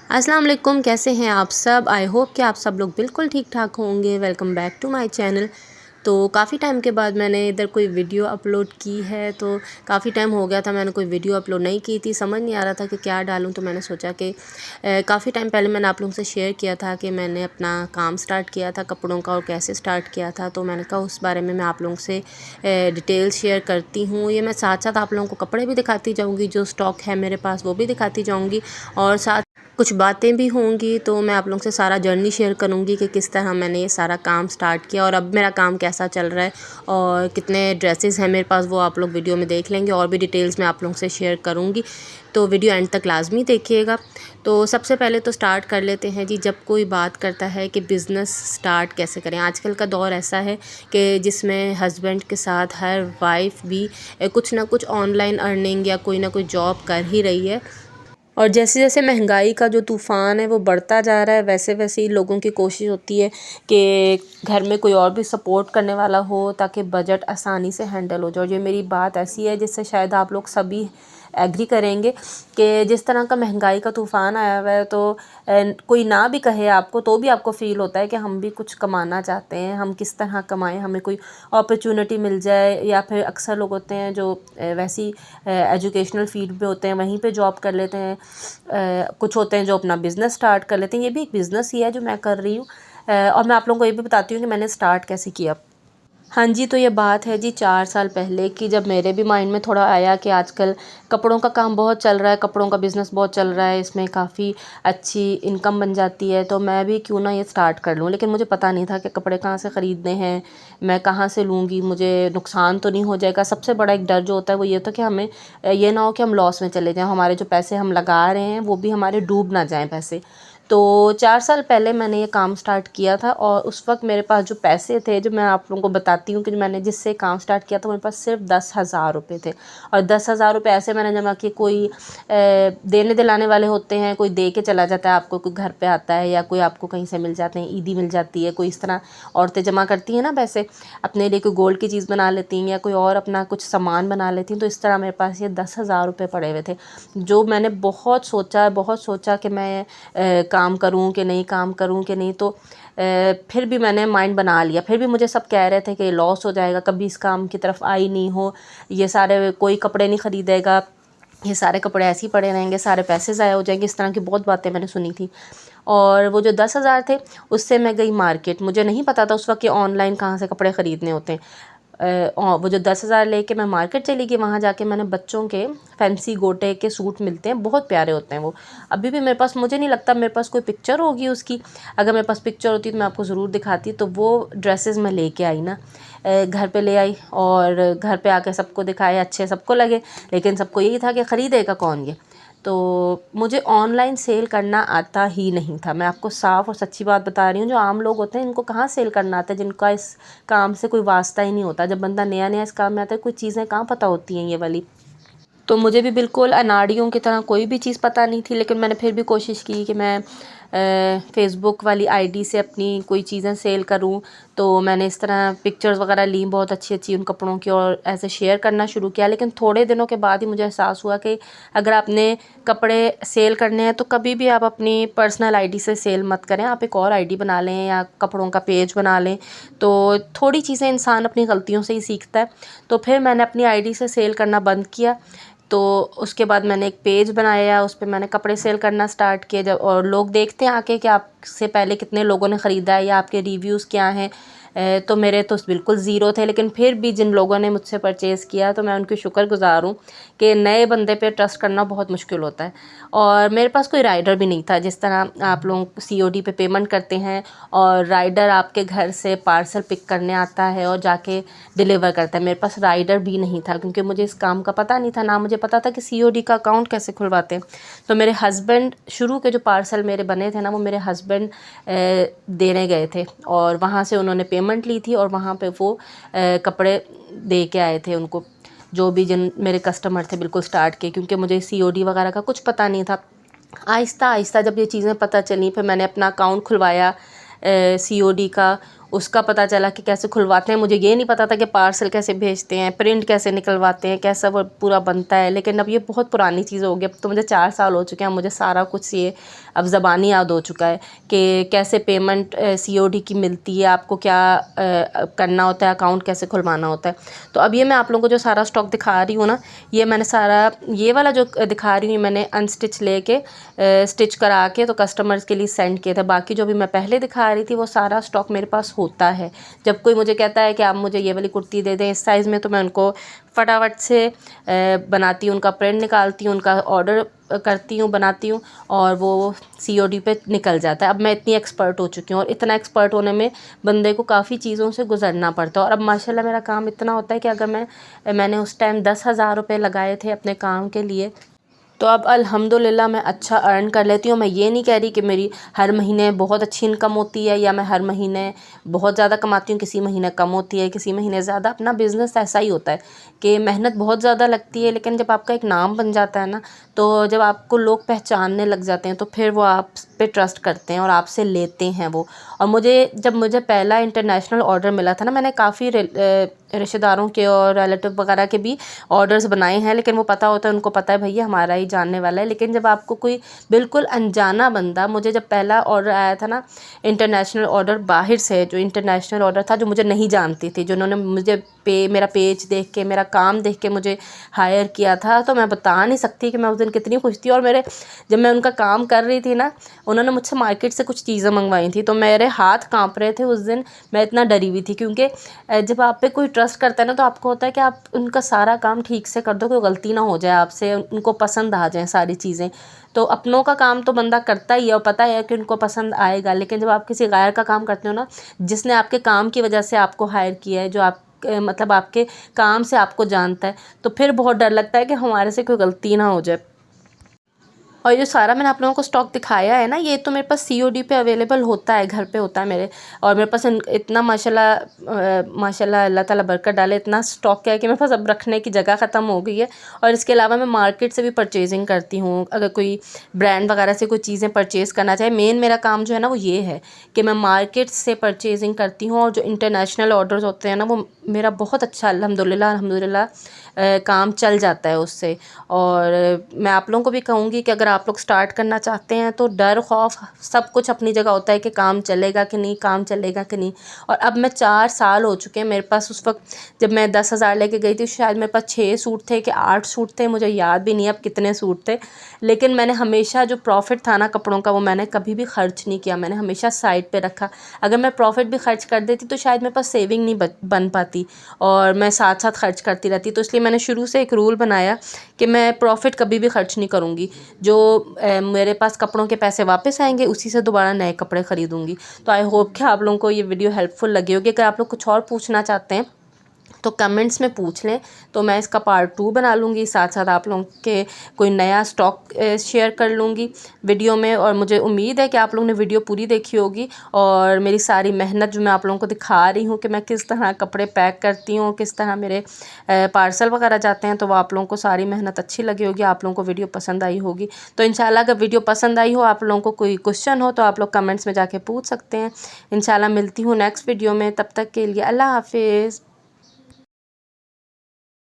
अस्सलाम वालेकुम, कैसे हैं आप सब। आई होप कि आप सब लोग बिल्कुल ठीक ठाक होंगे। Welcome back to my channel. तो काफ़ी टाइम के बाद मैंने इधर कोई वीडियो अपलोड की है। तो काफ़ी टाइम हो गया था मैंने कोई वीडियो अपलोड नहीं की थी, समझ नहीं आ रहा था कि क्या डालूं। तो मैंने सोचा कि काफ़ी टाइम पहले मैंने आप लोगों से शेयर किया था कि मैंने अपना काम स्टार्ट किया था कपड़ों का और कैसे स्टार्ट किया था। तो मैंने कहा उस बारे में मैं आप लोगों से डिटेल शेयर करती हूँ। ये मैं साथ साथ आप लोगों को कपड़े भी दिखाती जाऊँगी, जो स्टॉक है मेरे पास वो भी दिखाती जाऊँगी, और साथ कुछ बातें भी होंगी। तो मैं आप लोगों से सारा जर्नी शेयर करूँगी कि किस तरह मैंने ये सारा काम स्टार्ट किया और अब मेरा काम कैसा चल रहा है, और कितने ड्रेसेस हैं मेरे पास वो आप लोग वीडियो में देख लेंगे। और भी डिटेल्स मैं आप लोगों से शेयर करूँगी, तो वीडियो एंड तक लाजमी देखिएगा। तो सबसे पहले तो स्टार्ट कर लेते हैं जी। जब कोई बात करता है कि बिज़नेस स्टार्ट कैसे करें, आजकल का दौर ऐसा है कि जिसमें हस्बैंड के साथ हर वाइफ भी कुछ ना कुछ ऑनलाइन अर्निंग या कोई ना कोई जॉब कर ही रही है। और जैसे जैसे महंगाई का जो तूफ़ान है वो बढ़ता जा रहा है, वैसे वैसे ही लोगों की कोशिश होती है कि घर में कोई और भी सपोर्ट करने वाला हो ताकि बजट आसानी से हैंडल हो जाए। और ये मेरी बात ऐसी है जिससे शायद आप लोग सभी एग्री करेंगे कि जिस तरह का महंगाई का तूफ़ान आया हुआ है, तो कोई ना भी कहे आपको तो भी आपको फ़ील होता है कि हम भी कुछ कमाना चाहते हैं, हम किस तरह कमाएं, हमें कोई अपॉर्चुनिटी मिल जाए। या फिर अक्सर लोग होते हैं जो वैसी एजुकेशनल फील्ड में होते हैं, वहीं पे जॉब कर लेते हैं। कुछ होते हैं जो अपना बिज़नेस स्टार्ट कर लेते हैं। ये भी एक बिज़नेस ही है जो मैं कर रही हूँ। और मैं आप लोगों को ये भी बताती हूँ कि मैंने स्टार्ट कैसे किया। हाँ जी, तो ये बात है जी 4 साल पहले की, जब मेरे भी माइंड में थोड़ा आया कि आजकल कपड़ों का काम बहुत चल रहा है, कपड़ों का बिज़नेस बहुत चल रहा है, इसमें काफ़ी अच्छी इनकम बन जाती है, तो मैं भी क्यों ना ये स्टार्ट कर लूँ। लेकिन मुझे पता नहीं था कि कपड़े कहाँ से ख़रीदने हैं, मैं कहाँ से लूँगी, मुझे नुकसान तो नहीं हो जाएगा। सबसे बड़ा एक डर जो होता है वो ये होता है कि हमें ये ना हो कि हम लॉस में चले जाएँ, हमारे जो पैसे हम लगा रहे हैं वो भी हमारे डूब ना जाएँ पैसे। तो 4 साल पहले मैंने ये काम स्टार्ट किया था, और उस वक्त मेरे पास जो पैसे थे, जो मैं आप लोगों को बताती हूँ कि जो मैंने जिससे काम स्टार्ट किया था, मेरे पास सिर्फ 10,000 रुपये थे। और 10,000 रुपये ऐसे मैंने जमा किए, कोई देने दिलाने वाले होते हैं, कोई दे के चला जाता है आपको, कोई घर पे आता है, या कोई आपको कहीं से मिल जाते हैं, ईदी मिल जाती है, कोई इस तरह औरतें जमा करती हैं ना पैसे, अपने लिए कोई गोल्ड की चीज़ बना लेती हैं या कोई और अपना कुछ सामान बना लेती हैं। तो इस तरह मेरे पास ये 10,000 रुपये पड़े हुए थे, जो मैंने बहुत सोचा कि मैं काम करूं कि नहीं, काम करूं कि नहीं। तो फिर भी मैंने माइंड बना लिया। फिर भी मुझे सब कह रहे थे कि लॉस हो जाएगा, कभी इस काम की तरफ आई नहीं हो, ये सारे कोई कपड़े नहीं ख़रीदेगा, ये सारे कपड़े ऐसे ही पड़े रहेंगे, सारे पैसे ज़ाया हो जाएंगे। इस तरह की बहुत बातें मैंने सुनी थी। और वो जो 10,000 थे उससे मैं गई मार्केट। मुझे नहीं पता था उस वक्त कि ऑनलाइन कहाँ से कपड़े ख़रीदने होते हैं। वो जो 10,000 लेके मैं मार्केट चली गई, वहाँ जाके मैंने बच्चों के फैंसी गोटे के सूट मिलते हैं, बहुत प्यारे होते हैं वो। अभी भी मेरे पास, मुझे नहीं लगता मेरे पास कोई पिक्चर होगी उसकी, अगर मेरे पास पिक्चर होती तो मैं आपको ज़रूर दिखाती। तो वो ड्रेसेस मैं लेके आई ना, घर पे ले आई, और घर पे आके सबको दिखाए, अच्छे सबको लगे, लेकिन सबको यही था कि ख़रीदेगा कौन ये। तो मुझे ऑनलाइन सेल करना आता ही नहीं था। मैं आपको साफ़ और सच्ची बात बता रही हूँ। जो आम लोग होते हैं इनको कहाँ सेल करना आता है, जिनका इस काम से कोई वास्ता ही नहीं होता। जब बंदा नया नया इस काम में आता है, कोई चीज़ें कहाँ पता होती हैं ये वाली। तो मुझे भी बिल्कुल अनाड़ियों की तरह कोई भी चीज़ पता नहीं थी, लेकिन मैंने फिर भी कोशिश की कि मैं फ़ेसबुक वाली आईडी से अपनी कोई चीज़ें सेल करूं। तो मैंने इस तरह पिक्चर्स वगैरह ली बहुत अच्छी अच्छी उन कपड़ों की, और ऐसे शेयर करना शुरू किया। लेकिन थोड़े दिनों के बाद ही मुझे एहसास हुआ कि अगर आपने कपड़े सेल करने हैं तो कभी भी आप अपनी पर्सनल आईडी से सेल मत करें, आप एक और आईडी बना लें या कपड़ों का पेज बना लें। तो थोड़ी चीज़ें इंसान अपनी गलतियों से ही सीखता है। तो फिर मैंने अपनी आईडी से सेल करना बंद किया। तो उसके बाद मैंने एक पेज बनाया, उस पे मैंने कपड़े सेल करना स्टार्ट किए। जब और लोग देखते हैं आके कि आपसे पहले कितने लोगों ने ख़रीदा है या आपके रिव्यूज़ क्या हैं। तो मेरे तो बिल्कुल ज़ीरो थे, लेकिन फिर भी जिन लोगों ने मुझसे परचेज़ किया तो मैं उनकी शुक्रगुज़ार हूँ कि नए बंदे पे ट्रस्ट करना बहुत मुश्किल होता है। और मेरे पास कोई राइडर भी नहीं था। जिस तरह आप लोग सीओडी पे पेमेंट करते हैं और राइडर आपके घर से पार्सल पिक करने आता है और जाके डिलीवर करता है, मेरे पास राइडर भी नहीं था, क्योंकि मुझे इस काम का पता नहीं था, ना मुझे पता था कि सीओडी का अकाउंट कैसे खुलवाते हैं। तो मेरे हस्बैंड, शुरू के जो पार्सल मेरे बने थे ना, वो मेरे हस्बैंड देने गए थे, और वहाँ से उन्होंने पेमेंट ली थी, और वहाँ पे वो कपड़े दे के आए थे उनको, जो भी जिन मेरे कस्टमर थे बिल्कुल स्टार्ट के, क्योंकि मुझे सीओडी वगैरह का कुछ पता नहीं था। आहिस्ता आहिस्ता जब ये चीज़ें पता चली, फिर मैंने अपना अकाउंट खुलवाया सीओडी का, उसका पता चला कि कैसे खुलवाते हैं। मुझे ये नहीं पता था कि पार्सल कैसे भेजते हैं, प्रिंट कैसे निकलवाते हैं, कैसा वो पूरा बनता है। लेकिन अब ये बहुत पुरानी चीज़ हो गई, अब तो मुझे 4 साल हो चुके हैं, मुझे सारा कुछ ये अब ज़बानी याद हो चुका है कि कैसे पेमेंट COD की मिलती है, आपको क्या करना होता है, अकाउंट कैसे खुलवाना होता है। तो अब ये मैं आप लोगों को जो सारा स्टॉक दिखा रही हूँ ना, ये मैंने सारा ये वाला जो दिखा रही हूँ मैंने अनस्टिच लेके स्टिच करा के तो कस्टमर्स के लिए सेंड किए थे। बाकी जो भी मैं पहले दिखा रही थी वो सारा स्टॉक मेरे पास होता है। जब कोई मुझे कहता है कि आप मुझे ये वाली कुर्ती दे दें इस साइज़ में, तो मैं उनको फटाफट से बनाती हूँ, उनका प्रिंट निकालती हूँ, उनका ऑर्डर करती हूँ, बनाती हूँ और वो COD पे निकल जाता है। अब मैं इतनी एक्सपर्ट हो चुकी हूँ और इतना एक्सपर्ट होने में बंदे को काफ़ी चीज़ों से गुजरना पड़ता है। और अब माशाल्लाह मेरा काम इतना होता है कि अगर मैंने उस टाइम 10,000 रुपये लगाए थे अपने काम के लिए, तो अब अल्हम्दुलिल्लाह मैं अच्छा अर्न कर लेती हूँ। मैं ये नहीं कह रही कि मेरी हर महीने बहुत अच्छी इनकम होती है या मैं हर महीने बहुत ज़्यादा कमाती हूँ, किसी महीने कम होती है, किसी महीने ज़्यादा। अपना बिज़नेस ऐसा ही होता है कि मेहनत बहुत ज़्यादा लगती है, लेकिन जब आपका एक नाम बन जाता है ना, तो जब आपको लोग पहचानने लग जाते हैं तो फिर वो आप पे ट्रस्ट करते हैं और आपसे लेते हैं वो। और जब मुझे पहला इंटरनेशनल ऑर्डर मिला था ना, मैंने काफ़ी रिश्तेदारों के और रिलेटिव वगैरह के भी ऑर्डर्स बनाए हैं, लेकिन वो पता होता है, उनको पता है भैया हमारा ही जानने वाला है। लेकिन जब आपको कोई बिल्कुल अनजाना बंदा, मुझे जब पहला ऑर्डर आया था ना इंटरनेशनल ऑर्डर बाहर से, जो इंटरनेशनल ऑर्डर था जो मुझे नहीं जानती थी, जिन्होंने मुझे मेरा पेज देख के, मेरा काम देख के मुझे हायर किया था, तो मैं बता नहीं सकती कि मैं उस दिन कितनी खुश थी। और जब मैं उनका काम कर रही थी ना, उन्होंने मुझसे मार्केट से कुछ चीज़ें मंगवाई थी, तो मेरे हाथ काँप रहे थे उस दिन। मैं इतना डरी हुई थी क्योंकि जब आप पे कोई ट्रस्ट करता है ना, तो आपको होता है कि आप उनका सारा काम ठीक से कर दो, कोई गलती ना हो जाए आपसे, उनको पसंद आ जाए सारी चीज़ें। तो अपनों का काम तो बंदा करता ही है और पता है कि उनको पसंद आएगा, लेकिन जब आप किसी गैर का काम करते हो ना, जिसने आपके काम की वजह से आपको हायर किया है, जो आप मतलब आपके काम से आपको जानता है, तो फिर बहुत डर लगता है कि हमारे से कोई गलती ना हो जाए। और ये सारा मैंने आप लोगों को स्टॉक दिखाया है ना, ये तो मेरे पास COD पे अवेलेबल होता है, घर पे होता है मेरे। और मेरे पास इतना माशाल्लाह अल्लाह ताला बरकत डाले, इतना स्टॉक क्या है कि मेरे पास अब रखने की जगह ख़त्म हो गई है। और इसके अलावा मैं मार्केट से भी परचेजिंग करती हूँ, अगर कोई ब्रांड वगैरह से कोई चीज़ें परचेज़ करना चाहे। मेन मेरा काम जो है ना वो ये है कि मैं मार्केट से परचेजिंग करती हूँ, और जो इंटरनेशनल ऑर्डर्स होते हैं ना, वो मेरा बहुत अच्छा अल्हम्दुलिल्लाह काम चल जाता है उससे। और मैं आप लोगों को भी कहूँगी कि अगर आप लोग स्टार्ट करना चाहते हैं तो डर खौफ सब कुछ अपनी जगह होता है कि काम चलेगा कि नहीं, काम चलेगा कि नहीं। और अब मैं 4 साल हो चुके हैं, मेरे पास उस वक्त जब मैं 10,000 लेके गई थी, शायद मेरे पास 6 सूट थे कि 8 सूट थे, मुझे याद भी नहीं अब कितने सूट थे। लेकिन मैंने हमेशा जो प्रॉफिट था ना कपड़ों का, वो मैंने कभी भी खर्च नहीं किया, मैंने हमेशा साइड पे रखा। अगर मैं प्रॉफिट भी खर्च कर देती तो शायद मेरे पास सेविंग नहीं बन पाती, और मैं साथ साथ खर्च करती रहती। तो इसलिए मैंने शुरू से एक रूल बनाया कि मैं प्रॉफिट कभी भी खर्च नहीं करूँगी। जो मेरे पास कपड़ों के पैसे वापस आएंगे, उसी से दोबारा नए कपड़े ख़रीदूँगी। तो आई होप कि आप लोगों को ये वीडियो हेल्पफुल लगी होगी। अगर आप लोग कुछ और पूछना चाहते हैं तो कमेंट्स में पूछ लें, तो मैं इसका पार्ट 2 बना लूँगी। साथ साथ आप लोगों के कोई नया स्टॉक शेयर कर लूँगी वीडियो में। और मुझे उम्मीद है कि आप लोगों ने वीडियो पूरी देखी होगी, और मेरी सारी मेहनत जो मैं आप लोगों को दिखा रही हूँ कि मैं किस तरह कपड़े पैक करती हूँ, किस तरह मेरे पार्सल वगैरह जाते हैं, तो वो आप लोगों को सारी मेहनत अच्छी लगी होगी, आप लोगों को वीडियो पसंद आई होगी। तो इंशाल्लाह अगर वीडियो पसंद आई हो, आप लोगों को कोई क्वेश्चन हो, तो आप लोग कमेंट्स में जाके पूछ सकते हैं। इंशाल्लाह मिलती हूँ नेक्स्ट वीडियो में, तब तक के लिए अल्लाह हाफिज़।